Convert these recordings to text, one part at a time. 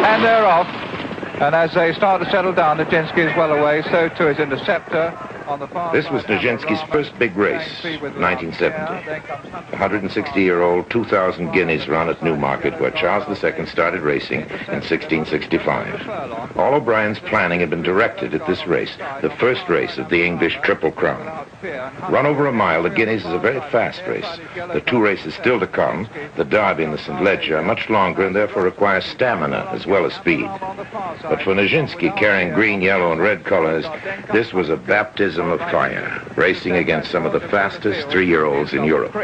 And they're off. And as they start to settle down, Nijinsky is well away. So too is Interceptor. On the far This was Nijinsky's first big race, 1970. A 160-year-old 2,000 guineas run at Newmarket, where Charles II started racing in 1665. All O'Brien's planning had been directed at this race, the first race of the English Triple Crown. Run over a mile, the Guineas is a very fast race. The two races still to come, the Derby and the St. Leger, are much longer and therefore require stamina as well as speed. But for Nijinsky, carrying green, yellow, and red colors, this was a baptism of fire, racing against some of the fastest 3-year-olds in Europe.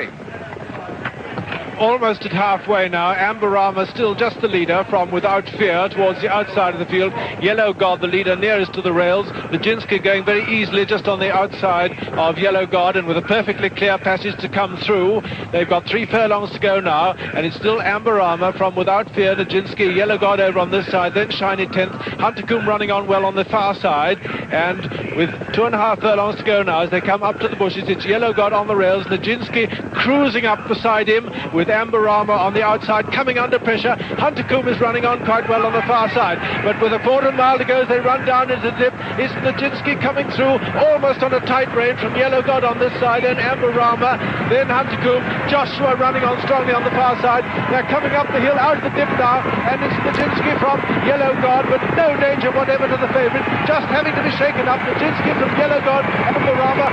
Almost at halfway now. Amberama still just the leader from Without Fear towards the outside of the field. Yellow God the leader nearest to the rails. Nijinsky going very easily just on the outside of Yellow God and with a perfectly clear passage to come through. They've got 3 furlongs to go now, and it's still Amberama from Without Fear, Nijinsky, Yellow God over on this side, then Shiny 10th. Huntercombe running on well on the far side, and with 2.5 furlongs to go now as they come up to the bushes, it's Yellow God on the rails. Nijinsky cruising up beside him with Amberama on the outside, coming under pressure. Huntercombe is running on quite well on the far side, but with a quarter of a mile to go as they run down into the dip, is Nijinsky coming through almost on a tight rein from Yellow God on this side, then Amberama, then Huntercombe, Joshua running on strongly on the far side. They're coming up the hill out of the dip now, and it's Nijinsky from Yellow God, but no danger whatever to the favourite, just having to be shaken up. Nijinsky from Yellow God, Amberama,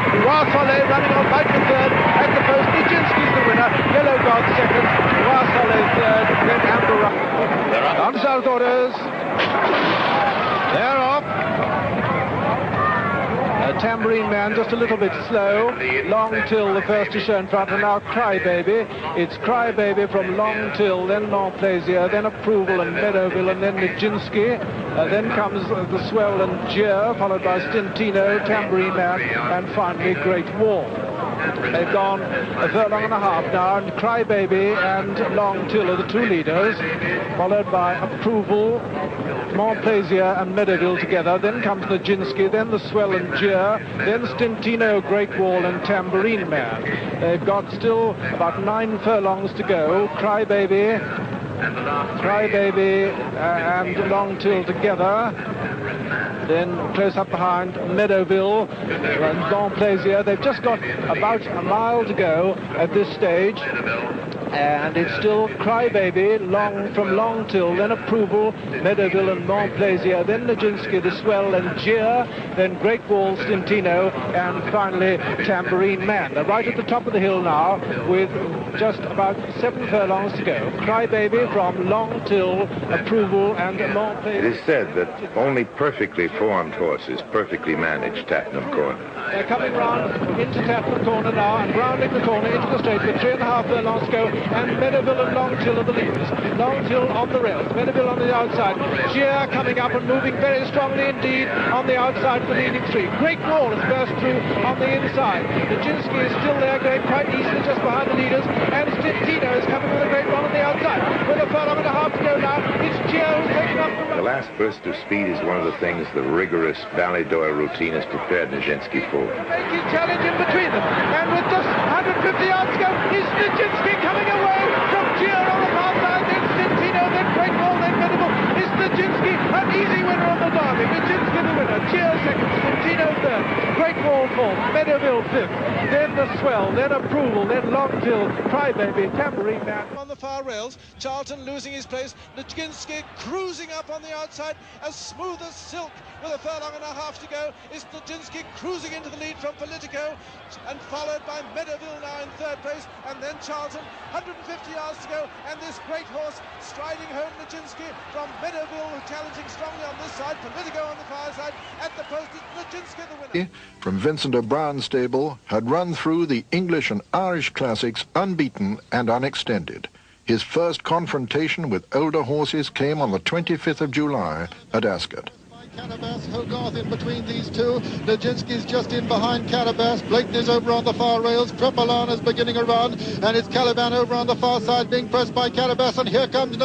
Soleil running on like the third at the post. Nijinsky's the winner, Yellow God second, Soleil third, then Amberama. Down to South Orders. They're off. Tambourine Man just a little bit slow. Long Till the first to show in front, and now Crybaby. It's Crybaby from Long Till, then Montplaisir, then Approval and Meadowville, and then Nijinsky. Then comes the Swell and Jeer, followed by Stintino, Tambourine Man, and finally Great Wall. They've gone a furlong and a half now, and Crybaby and Long Till are the two leaders, followed by Approval, Montplaisir and Meadowville together. Then comes Nijinsky, then the Swell and Jeer, then Stintino, Great Wall and Tambourine Man. They've got still about 9 furlongs to go. Crybaby and Long Till together. Then close up behind Meadowville and Montplaisir. They've just got about a mile to go at this stage. And it's still Crybaby, from Long Till, then Approval, Meadowville and Montplaisir, then Nijinsky, the Swell and Jeer, then Great Wall, Stintino, and finally Tambourine Man. They're right at the top of the hill now with just about 7 furlongs to go. Crybaby from Long Till, Approval and Montplaisir. It is said that only perfectly formed horses perfectly manage Tattenham Corner. They're coming round into Tattenham Corner now and rounding the corner into the straight with 3.5 furlongs to go, and Meadowville and Long Till are the leaders. Long Till on the rails, Meadowville on the outside. Jeer coming up and moving very strongly indeed on the outside for the leading 3. Great Wall has burst through on the inside. Nijinsky is still there, going quite easily just behind the leaders, and Stintino is coming with a great run on the outside. With a furlong and a half to go now, it's Jeer who's taking up the run. The last burst of speed is one of the things the rigorous Ballydoyle routine has prepared Nijinsky for. Making challenge in between them, and with just 150 yards to go, is Nijinsky coming away from Jeer on the far side, then Stintino, then Great Wall, then Meadowville. Is Nijinsky an easy winner on the Derby? Nijinsky the winner, Jeer second, Stintino third, Great Wall fourth, Meadowville fifth, then the Swell, then Approval, then Long Till, Crybaby, Tambourine Man. On the far rails, Charlton losing his place, Nijinsky cruising up on the outside, as smooth as silk, with a furlong and a half to go. Is Nijinsky cruising into the lead from Politico, and followed by Meadowville now in third place, and then Charlton, 150 yards to go, and this great horse striding home Nijinsky from Meadowville, challenging strongly on this side, Politico on the far side, at the post is Nijinsky the winner. From Vincent O'Brien's stable, had run through the English and Irish classics unbeaten and unextended. His first confrontation with older horses came on the 25th of July at Ascot. Carabas, Hogarth in between these two. Nijinsky's just in behind Carabas. Blakeney's over on the far rails. Trepolana's beginning a run, and it's Caliban over on the far side being pressed by Carabas, and here comes